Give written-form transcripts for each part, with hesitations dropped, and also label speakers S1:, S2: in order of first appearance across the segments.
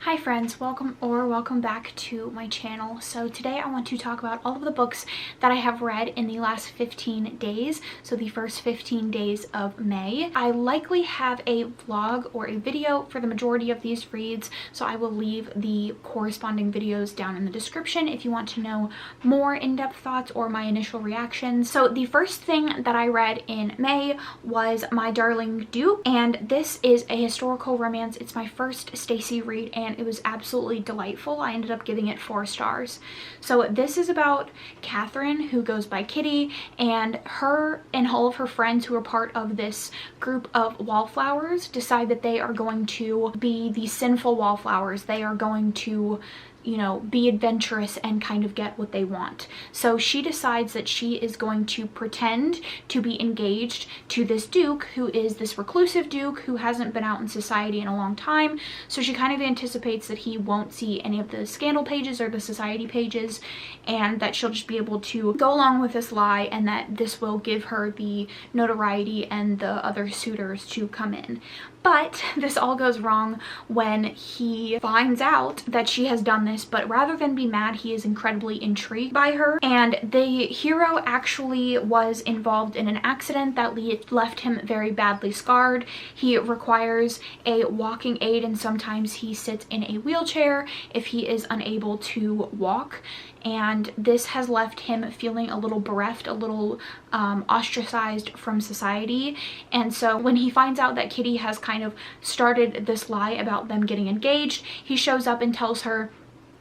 S1: Hi friends, welcome back to my channel. So today I want to talk about all of the books that I have read in the last 15 days, so the first 15 days of May. I likely have a vlog or a video for the majority of these reads, so I will leave the corresponding videos down in the description if you want to know more in-depth thoughts or my initial reactions. So the first thing that I read in May was My Darling Dupe, and this is a historical romance. It's my first Stacy read and it was absolutely delightful. I ended up giving it 4 stars. So this is about Catherine, who goes by Kitty, and her and all of her friends who are part of this group of wallflowers decide that they are going to be the sinful wallflowers. They are going to, you know, be adventurous and kind of get what they want. So she decides that she is going to pretend to be engaged to this duke, who is this reclusive duke who hasn't been out in society in a long time. So she kind of anticipates that he won't see any of the scandal pages or the society pages, and that she'll just be able to go along with this lie, and that this will give her the notoriety and the other suitors to come in. But this all goes wrong when he finds out that she has done this, but rather than be mad, he is incredibly intrigued by her. And the hero actually was involved in an accident that left him very badly scarred. He requires a walking aid, and sometimes he sits in a wheelchair if he is unable to walk. And this has left him feeling a little bereft, a little ostracized from society. And so when he finds out that Kitty has kind of started this lie about them getting engaged, he shows up and tells her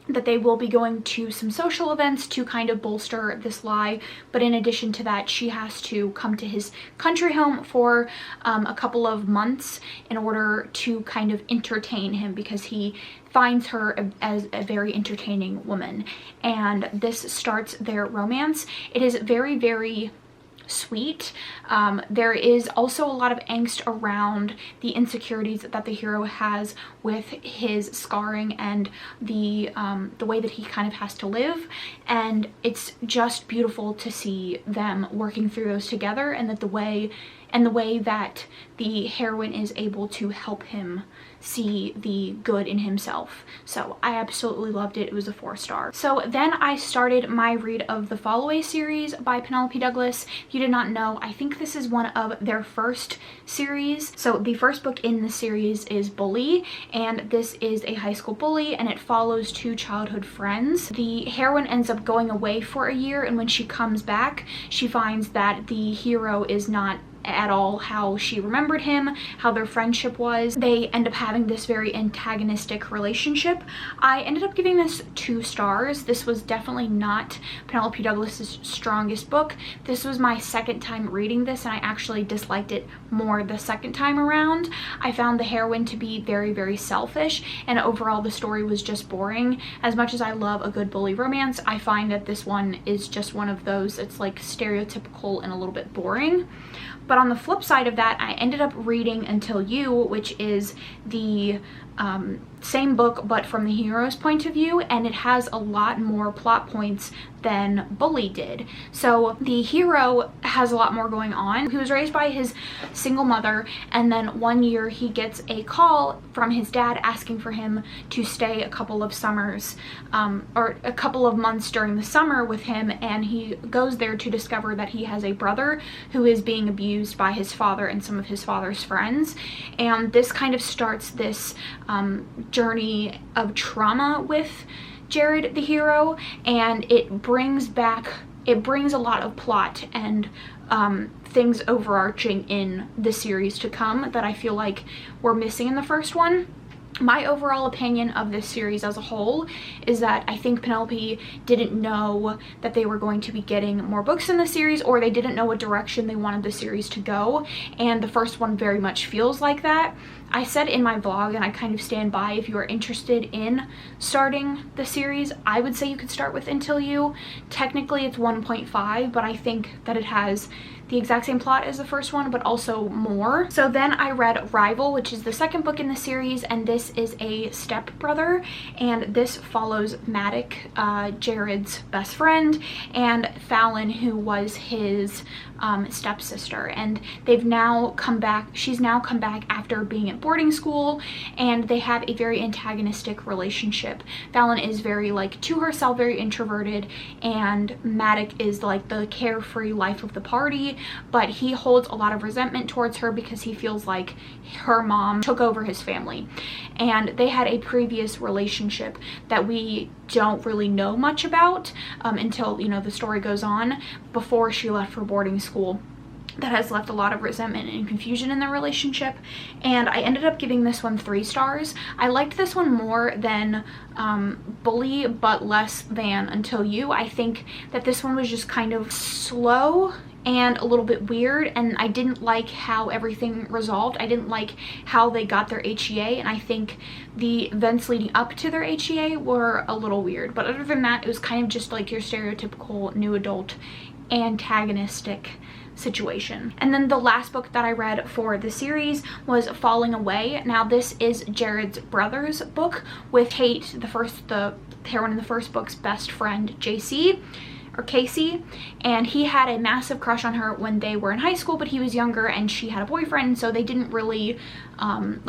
S1: that they will be going to some social events to kind of bolster this lie. But in addition to that, she has to come to his country home for a couple of months in order to kind of entertain him, because he finds her as a very entertaining woman. And this starts their romance. It is very, very sweet. There is also a lot of angst around the insecurities that the hero has with his scarring and the way that he kind of has to live, and it's just beautiful to see them working through those together, and that the way that the heroine is able to help him see the good in himself. So I absolutely loved it. It was a 4 star. So then I started my read of the Fallaway series by Penelope Douglas. If you did not know, I think this is one of their first series. So the first book in the series is Bully, and this is a high school bully, and it follows 2 childhood friends. The heroine ends up going away for a year, and when she comes back, she finds that the hero is not at all how she remembered him, how their friendship was. They end up having this very antagonistic relationship. I ended up giving this 2 stars. This was definitely not Penelope Douglas's strongest book. This was my second time reading this, and I actually disliked it more the second time around. I found the heroine to be very, very selfish, and overall the story was just boring. As much as I love a good bully romance, I find that this one is just one of those that's like stereotypical and a little bit boring. But on the flip side of that, I ended up reading Until You, which is the same book but from the hero's point of view, and it has a lot more plot points than Bully did. So the hero has a lot more going on. He was raised by his single mother, and then one year he gets a call from his dad asking for him to stay a couple of summers or a couple of months during the summer with him, and he goes there to discover that he has a brother who is being abused by his father and some of his father's friends. And this kind of starts this journey of trauma with Jared, the hero, and it brings a lot of plot and things overarching in the series to come that I feel like were missing in the first one. My overall opinion of this series as a whole is that I think Penelope didn't know that they were going to be getting more books in the series, or they didn't know what direction they wanted the series to go, and the first one very much feels like that. I said in my vlog, and I kind of stand by, if you are interested in starting the series, I would say you could start with Until You. Technically it's 1.5, but I think that it has the exact same plot as the first one, but also more. So then I read Rival, which is the second book in the series, and this is a stepbrother, and this follows Maddox, Jared's best friend, and Fallon, who was his stepsister, and they've now come back. She's now come back after being at boarding school, and they have a very antagonistic relationship. Fallon is very like to herself, very introverted, and Maddox is like the carefree life of the party, but he holds a lot of resentment towards her because he feels like her mom took over his family, and they had a previous relationship that we don't really know much about until, you know, the story goes on before she left for boarding school. That has left a lot of resentment and confusion in their relationship, and I ended up giving this one 3 stars. I liked this one more than Bully, but less than Until You. I think that this one was just kind of slow and a little bit weird, and I didn't like how everything resolved. I didn't like how they got their HEA, and I think the events leading up to their HEA were a little weird. But other than that, it was kind of just like your stereotypical new adult antagonistic situation. And then the last book that I read for the series was Falling Away. Now this is Jared's brother's book with Kate, the heroine in the first book's best friend, JC, or Casey, and he had a massive crush on her when they were in high school, but he was younger and she had a boyfriend, so they didn't really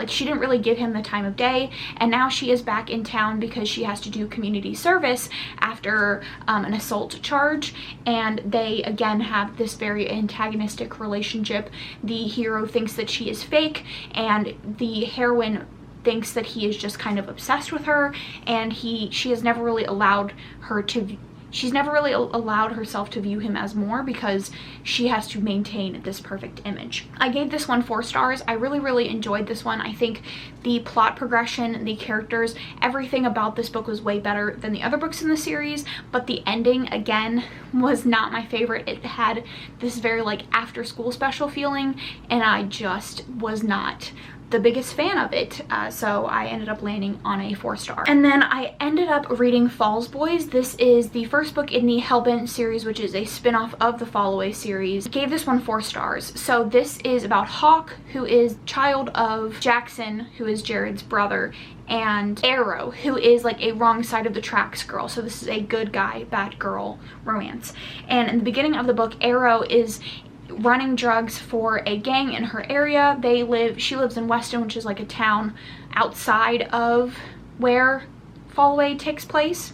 S1: she didn't really give him the time of day. And now she is back in town because she has to do community service after an assault charge, and they again have this very antagonistic relationship. The hero thinks that she is fake, and the heroine thinks that he is just kind of obsessed with her, and she has never really allowed her to she's never really allowed herself to view him as more because she has to maintain this perfect image. I gave this one 4 stars. I really enjoyed this one. I think the plot progression, the characters, everything about this book was way better than the other books in the series, but the ending again was not my favorite. It had this very like after school special feeling, and I just was not the biggest fan of it, so I ended up landing on a 4 star. And then I ended up reading Falls Boys. This is the first book in the Hellbent series, which is a spin-off of the Fall Away series. I gave this one 4 stars. So this is about Hawk, who is child of Jackson, who is Jared's brother, and Arrow, who is like a wrong side of the tracks girl. So this is a good guy, bad girl romance. And in the beginning of the book, Arrow is running drugs for a gang in her area. She lives in Weston, which is like a town outside of where Fall Away takes place,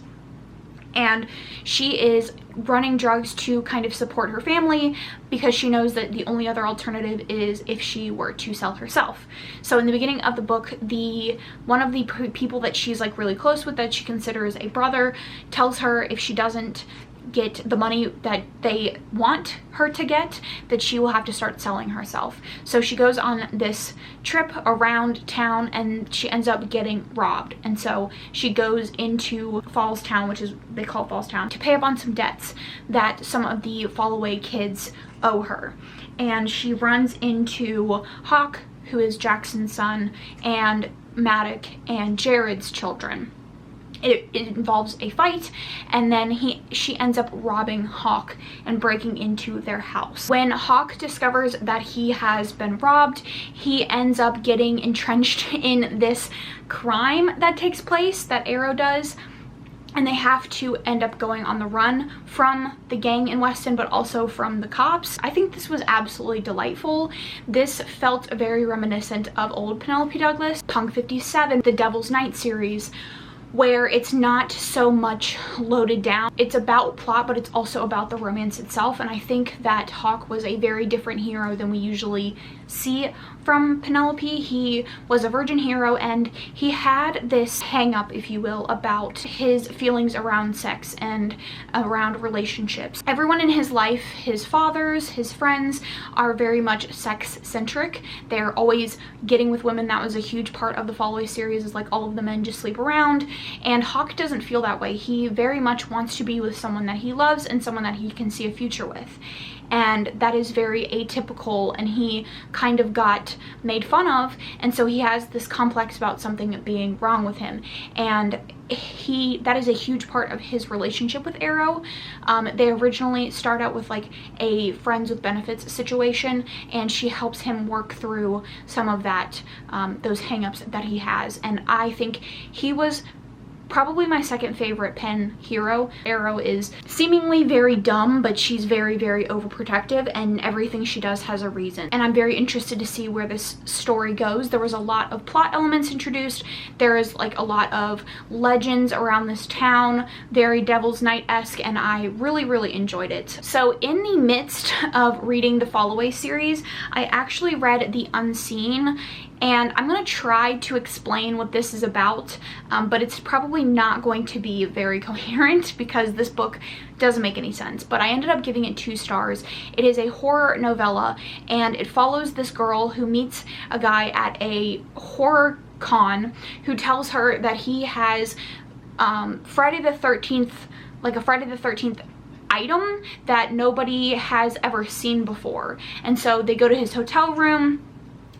S1: and she is running drugs to kind of support her family because she knows that the only other alternative is if she were to sell herself. So in the beginning of the book, one of the people that she's like really close with, that she considers a brother, tells her if she doesn't get the money that they want her to get, that she will have to start selling herself. So she goes on this trip around town and she ends up getting robbed, and so she goes into Falls Town, which is, they call it Falls Town, to pay up on some debts that some of the Fall Away kids owe her. And she runs into Hawk, who is Jackson's son, and Maddox and Jared's children. It involves a fight, and then she ends up robbing Hawk and breaking into their house. When Hawk discovers that he has been robbed, he ends up getting entrenched in this crime that takes place, that Arrow does, and they have to end up going on the run from the gang in Weston, but also from the cops. I think this was absolutely delightful. This felt very reminiscent of old Penelope Douglas, Punk 57, the Devil's Night series, where it's not so much loaded down. It's about plot, but it's also about the romance itself. And I think that Hawk was a very different hero than we usually see from Penelope. He was a virgin hero, and he had this hang up, if you will, about his feelings around sex and around relationships. Everyone in his life, his fathers, his friends, are very much sex centric. They're always getting with women. That was a huge part of the Fall Away series, is like all of the men just sleep around. And Hawk doesn't feel that way. He very much wants to be with someone that he loves and someone that he can see a future with. and that is very atypical, and he kind of got made fun of, and so he has this complex about something being wrong with him, and that is a huge part of his relationship with Arrow. They originally start out with like a friends with benefits situation, and she helps him work through some of that, those hangups that he has, and I think he was probably my second favorite pen hero. Arrow is seemingly very dumb, but she's very, very overprotective, and everything she does has a reason. And I'm very interested to see where this story goes. There was a lot of plot elements introduced. There is like a lot of legends around this town, very Devil's Night-esque, and I really, really enjoyed it. So in the midst of reading the Fallaway series, I actually read The Unseen, and I'm going to try to explain what this is about, but it's probably not going to be very coherent because this book doesn't make any sense, but I ended up giving it 2 stars. It is a horror novella, and it follows this girl who meets a guy at a horror con who tells her that he has Friday the 13th, like a Friday the 13th item that nobody has ever seen before. And so they go to his hotel room,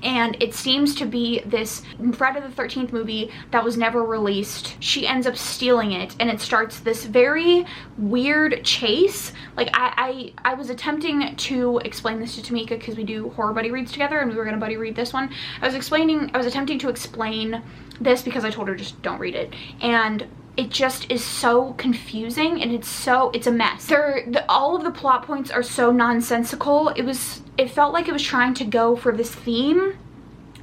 S1: and it seems to be this Friday the 13th movie that was never released. She ends up stealing it, and it starts this very weird chase. Like, I was attempting to explain this to Tamika because we do horror buddy reads together, and we were gonna buddy read this one. I was attempting to explain this because I told her just don't read it, and it just is so confusing, and it's a mess. All of the plot points are so nonsensical. It felt like it was trying to go for this theme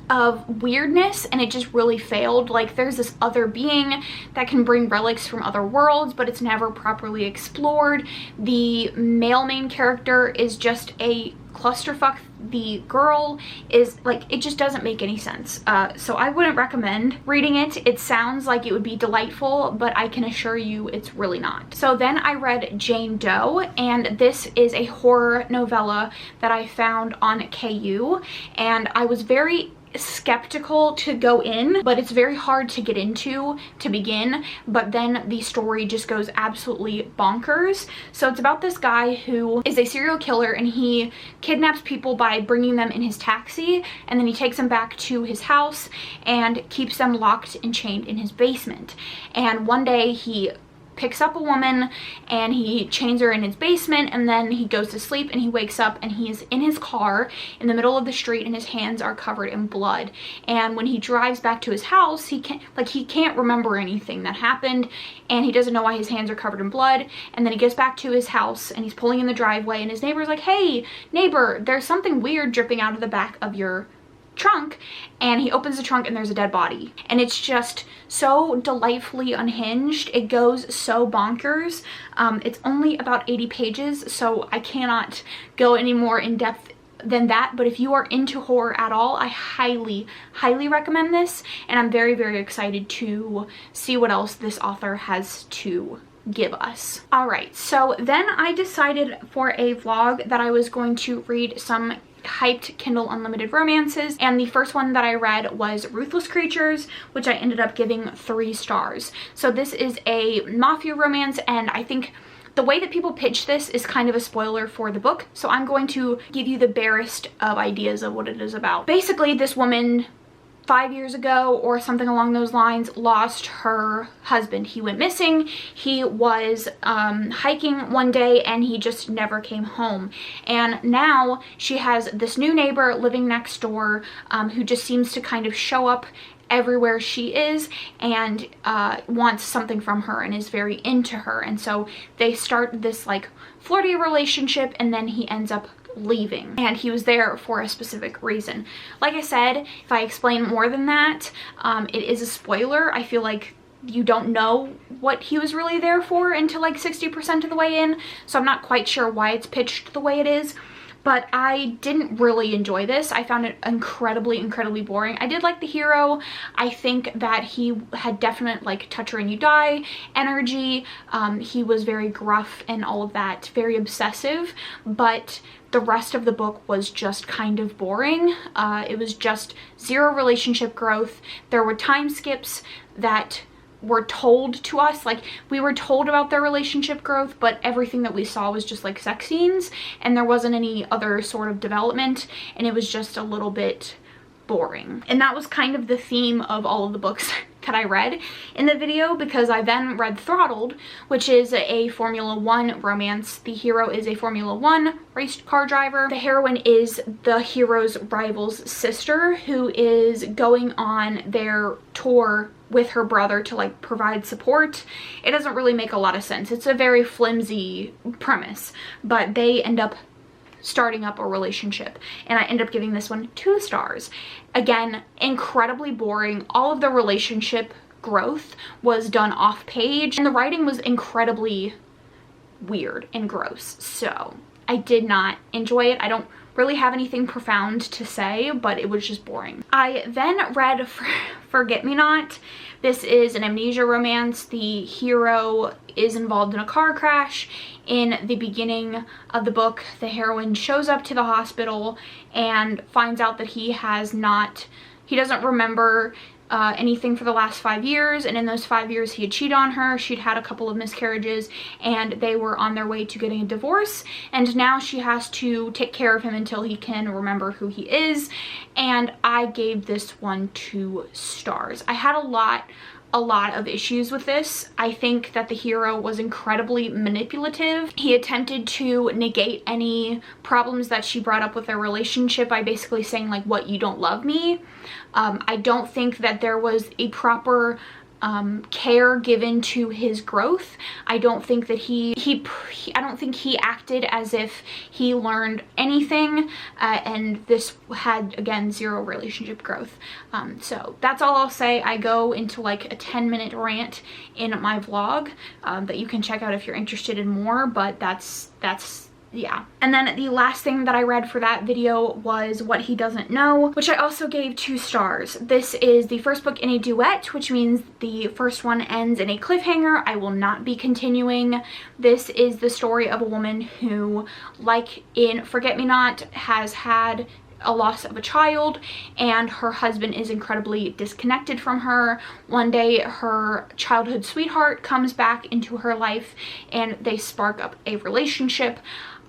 S1: of weirdness, and it just really failed. Like, there's this other being that can bring relics from other worlds, but it's never properly explored. The male main character is just a clusterfuck. The girl is like, it just doesn't make any sense. So I wouldn't recommend reading it. It sounds like it would be delightful, but I can assure you it's really not. So then I read Jane Doe, and this is a horror novella that I found on KU, and I was very skeptical to go in, but it's very hard to get into to begin, but then the story just goes absolutely bonkers. So it's about this guy who is a serial killer, and he kidnaps people by bringing them in his taxi, and then he takes them back to his house and keeps them locked and chained in his basement. And one day he picks up a woman and he chains her in his basement, and then he goes to sleep, and he wakes up and he's in his car in the middle of the street, and his hands are covered in blood. And when he drives back to his house, he can't remember anything that happened, and he doesn't know why his hands are covered in blood. And then he gets back to his house, and he's pulling in the driveway, and his neighbor's like, "Hey neighbor, there's something weird dripping out of the back of your trunk." And he opens the trunk, and there's a dead body, and it's just so delightfully unhinged. It goes so bonkers. It's only about 80 pages, so I cannot go any more in depth than that, but if you are into horror at all, I highly recommend this, and I'm very, very excited to see what else this author has to give us. Alright, so then I decided for a vlog that I was going to read some hyped Kindle Unlimited romances, and the first one that I read was Ruthless Creatures, which I ended up giving 3 stars. So this is a mafia romance, and I think the way that people pitch this is kind of a spoiler for the book, so I'm going to give you the barest of ideas of what it is about. Basically, this woman 5 years ago or something along those lines lost her husband. He went missing. He was hiking one day, and he just never came home. And now she has this new neighbor living next door, who just seems to kind of show up everywhere she is and wants something from her and is very into her. And so they start this like flirty relationship, and then he ends up leaving, and he was there for a specific reason. Like I said, if I explain more than that, it is a spoiler. I feel like you don't know what he was really there for until like 60% of the way in, so I'm not quite sure why it's pitched the way it is. But I didn't really enjoy this. I found it incredibly boring. I did like the hero. I think that he had definite like touch her and you die energy. He was very gruff and all of that, very obsessive, but the rest of the book was just kind of boring. It was just zero relationship growth. There were time skips that were told to us. Like, we were told about their relationship growth, but everything that we saw was just like sex scenes, and there wasn't any other sort of development, and it was just a little bit boring. And that was kind of the theme of all of the books that I read in the video, because I then read Throttled, which is a Formula 1 romance. The hero is a Formula 1 race car driver. The heroine is the hero's rival's sister, who is going on their tour with her brother to like provide support. It doesn't really make a lot of sense. It's a very flimsy premise, but they end up starting up a relationship, and I end up giving this one 2 stars. Again, incredibly boring. All of the relationship growth was done off page, and the writing was incredibly weird and gross, so I did not enjoy it. I don't really have anything profound to say, but it was just boring. I then read Forget Me Not. This is an amnesia romance. The hero is involved in a car crash. In the beginning of the book, the heroine shows up to the hospital and finds out that he doesn't remember anything for the last 5 years, and in those 5 years he had cheated on her. She'd had a couple of miscarriages, and they were on their way to getting a divorce, and now she has to take care of him until he can remember who he is. And I gave this one 2 stars. I had a lot of issues with this. I think that the hero was incredibly manipulative. He attempted to negate any problems that she brought up with their relationship by basically saying like, "What, you don't love me?" I don't think that there was a proper care given to his growth. I don't think that I don't think he acted as if he learned anything, and this had, again, 0 relationship growth. So that's all I'll say. I go into like a 10-minute rant in my vlog that you can check out if you're interested in more, but that's yeah. And then the last thing that I read for that video was What He Doesn't Know, which I also gave 2 stars. This is the first book in a duet, which means the first one ends in a cliffhanger. I will not be continuing. This is the story of a woman who, like in Forget Me Not, has had a loss of a child, and her husband is incredibly disconnected from her. One day her childhood sweetheart comes back into her life, and they spark up a relationship.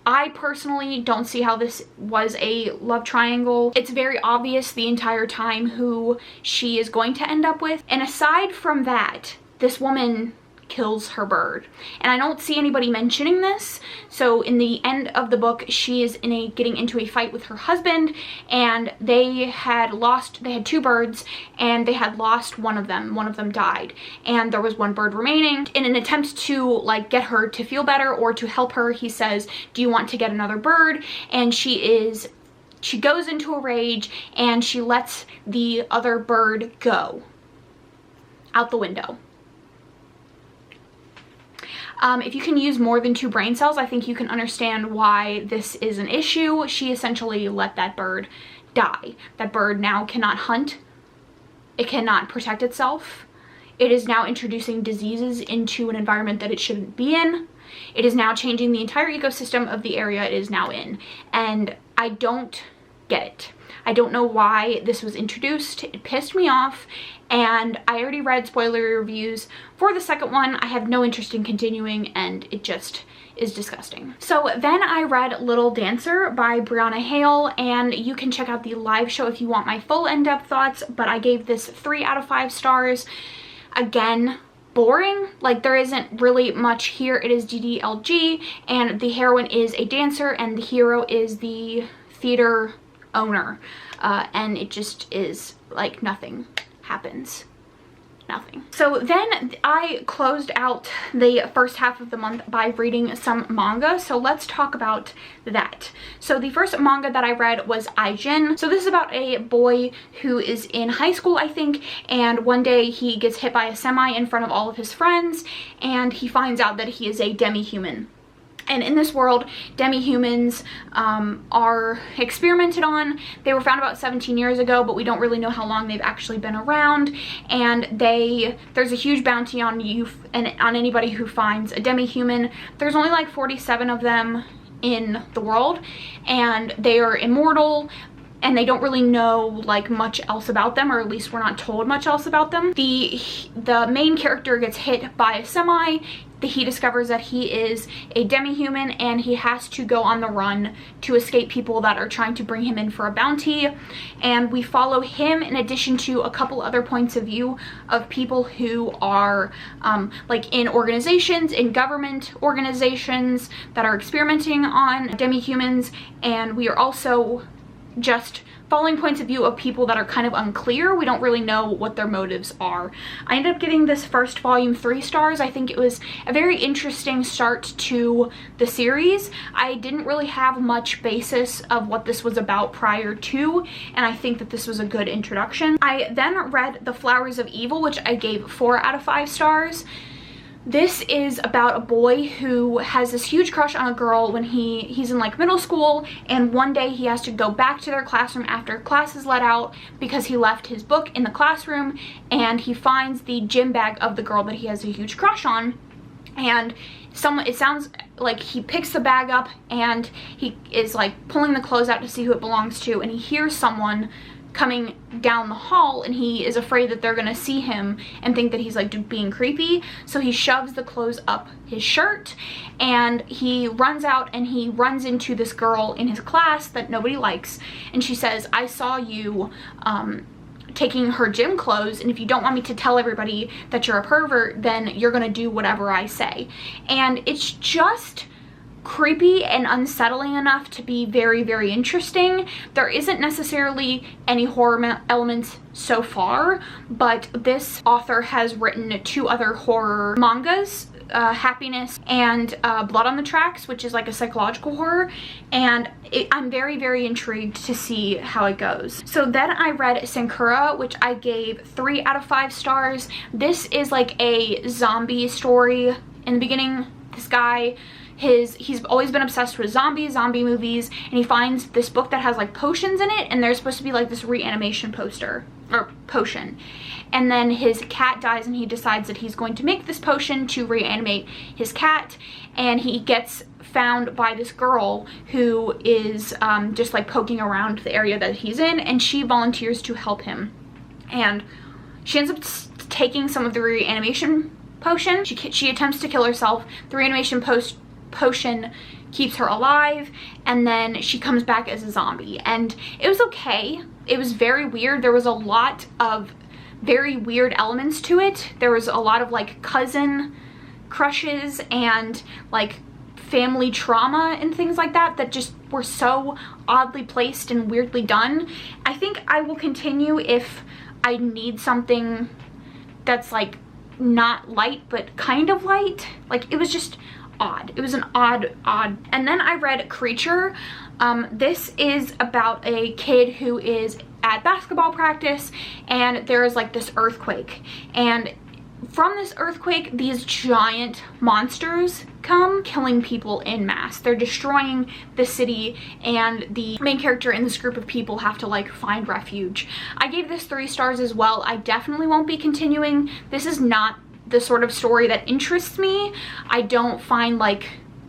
S1: I personally don't see how this was a love triangle. It's very obvious the entire time who she is going to end up with. And aside from that, this woman kills her bird. And I don't see anybody mentioning this. So in the end of the book, she is getting into a fight with her husband, and they had 2 birds, and they had lost one of them. One of them died, and there was 1 bird remaining. In an attempt to like get her to feel better or to help her, he says, "Do you want to get another bird?" And she goes into a rage, and she lets the other bird go out the window. If you can use more than 2 brain cells, I think you can understand why this is an issue. She essentially let that bird die. That bird now cannot hunt. It cannot protect itself. It is now introducing diseases into an environment that it shouldn't be in. It is now changing the entire ecosystem of the area it is now in. And I don't get it. I don't know why this was introduced. It pissed me off, and I already read spoiler reviews for the second one. I have no interest in continuing, and it just is disgusting. So then I read Little Dancer by Brianna Hale, and you can check out the live show if you want my full in-depth thoughts, but I gave this 3 out of 5 stars. Again, boring. Like, there isn't really much here. It is DDLG, and the heroine is a dancer, and the hero is the theater owner, and it just is like nothing happens. Nothing. So then I closed out the first half of the month by reading some manga, so let's talk about that. So the first manga that I read was Aijin. So this is about a boy who is in high school, I think, and one day he gets hit by a semi in front of all of his friends, and he finds out that he is a demi-human. And in this world, demi-humans are experimented on. They were found about 17 years ago, but we don't really know how long they've actually been around. And there's a huge bounty on you and on anybody who finds a demi-human. There's only like 47 of them in the world, and they are immortal, and they don't really know like much else about them, or at least we're not told much else about them. The main character gets hit by a semi. He discovers that he is a demi-human and he has to go on the run to escape people that are trying to bring him in for a bounty. And we follow him in addition to a couple other points of view of people who are like in organizations, in government organizations that are experimenting on demi-humans. And we are also just following points of view of people that are kind of unclear. We don't really know what their motives are. I ended up giving this first volume 3 stars. I think it was a very interesting start to the series. I didn't really have much basis of what this was about prior to, and I think that this was a good introduction. I then read The Flowers of Evil, which I gave 4 out of 5 stars. This is about a boy who has this huge crush on a girl when he's in like middle school, and one day he has to go back to their classroom after class is let out because he left his book in the classroom, and he finds the gym bag of the girl that he has a huge crush on. And it sounds like he picks the bag up and he is like pulling the clothes out to see who it belongs to, and he hears someone coming down the hall, and he is afraid that they're gonna see him and think that he's like being creepy. So he shoves the clothes up his shirt and he runs out, and he runs into this girl in his class that nobody likes, and she says, "I saw you taking her gym clothes, and if you don't want me to tell everybody that you're a pervert, then you're gonna do whatever I say." And it's just creepy and unsettling enough to be very, very interesting. There isn't necessarily any horror elements so far, but this author has written 2 other horror mangas, Happiness and Blood on the Tracks, which is like a psychological horror, and I'm very, very intrigued to see how it goes. So then I read Senkura, which I gave 3 out of 5 stars. This is like a zombie story. In the beginning, this guy, he's always been obsessed with zombie movies, and he finds this book that has like potions in it, and there's supposed to be like this reanimation potion. And then his cat dies, and he decides that he's going to make this potion to reanimate his cat, and he gets found by this girl who is just like poking around the area that he's in, and she volunteers to help him. And she ends up taking some of the reanimation potion. She attempts to kill herself. The reanimation potion keeps her alive, and then she comes back as a zombie, and it was okay. It was very weird. There was a lot of very weird elements to it. There was a lot of like cousin crushes and like family trauma and things like that that just were so oddly placed and weirdly done. I think I will continue if I need something that's like not light but kind of light. Like, it was just odd. It was an odd. And then I read Creature. This is about a kid who is at basketball practice, and there is like this earthquake, and from this earthquake these giant monsters come, killing people en masse. They're destroying the city, and the main character in this group of people have to like find refuge. I gave this 3 stars as well. I definitely won't be continuing. This is not the sort of story that interests me. I don't find like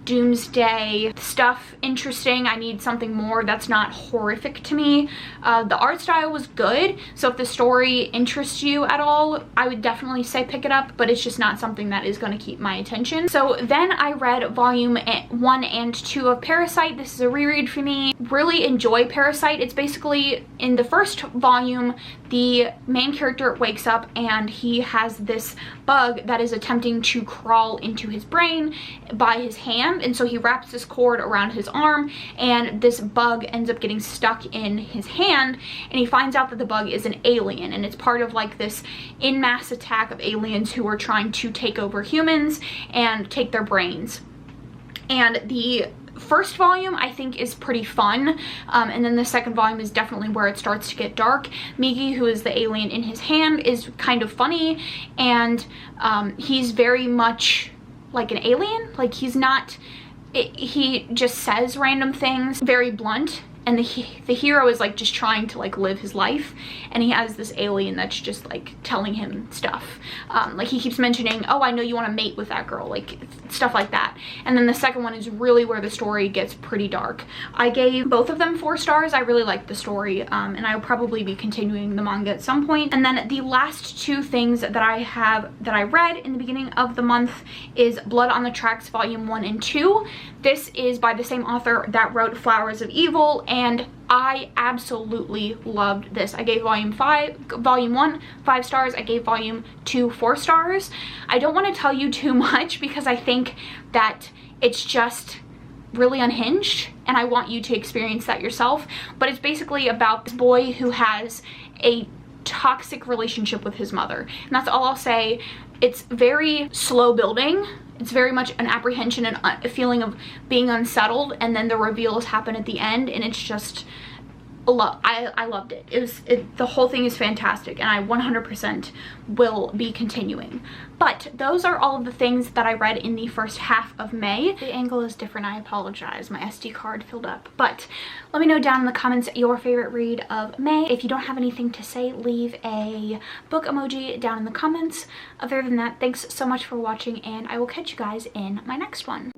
S1: doomsday stuff interesting. I need something more that's not horrific to me. The art style was good, so if the story interests you at all, I would definitely say pick it up, but it's just not something that is going to keep my attention. So then I read volume 1 and 2 of Parasite. This is a reread for me. Really enjoy Parasite. It's basically, in the first volume, the main character wakes up and he has this bug that is attempting to crawl into his brain by his hand, and so he wraps this cord around his arm, and this bug ends up getting stuck in his hand, and he finds out that the bug is an alien, and it's part of like this en masse attack of aliens who are trying to take over humans and take their brains. And the first volume I think is pretty fun, and then the second volume is definitely where it starts to get dark. Migi, who is the alien in his hand, is kind of funny, and he's very much like an alien. Like, he's not, he just says random things, very blunt, and the hero is like just trying to like live his life, and he has this alien that's just like telling him stuff. Like he keeps mentioning, oh, I know you want to mate with that girl, like stuff like that. And then the second one is really where the story gets pretty dark. I gave both of them 4 stars. I really liked the story, and I'll probably be continuing the manga at some point. And then the last 2 things that I read in the beginning of the month is Blood on the Tracks Volume 1 and 2. This is by the same author that wrote Flowers of Evil, and I absolutely loved this. I gave Volume 1 5 stars. I gave Volume 2 4 stars. I don't want to tell you too much because I think that it's just really unhinged, and I want you to experience that yourself. But it's basically about this boy who has a toxic relationship with his mother, and that's all I'll say. It's very slow building. It's very much an apprehension and a feeling of being unsettled, and then the reveals happen at the end, and it's just I loved it. The whole thing is fantastic, and I 100% will be continuing. But those are all of the things that I read in the first half of May. The angle is different, I apologize. My SD card filled up. But let me know down in the comments your favorite read of May. If you don't have anything to say, leave a book emoji down in the comments. Other than that, thanks so much for watching, and I will catch you guys in my next one.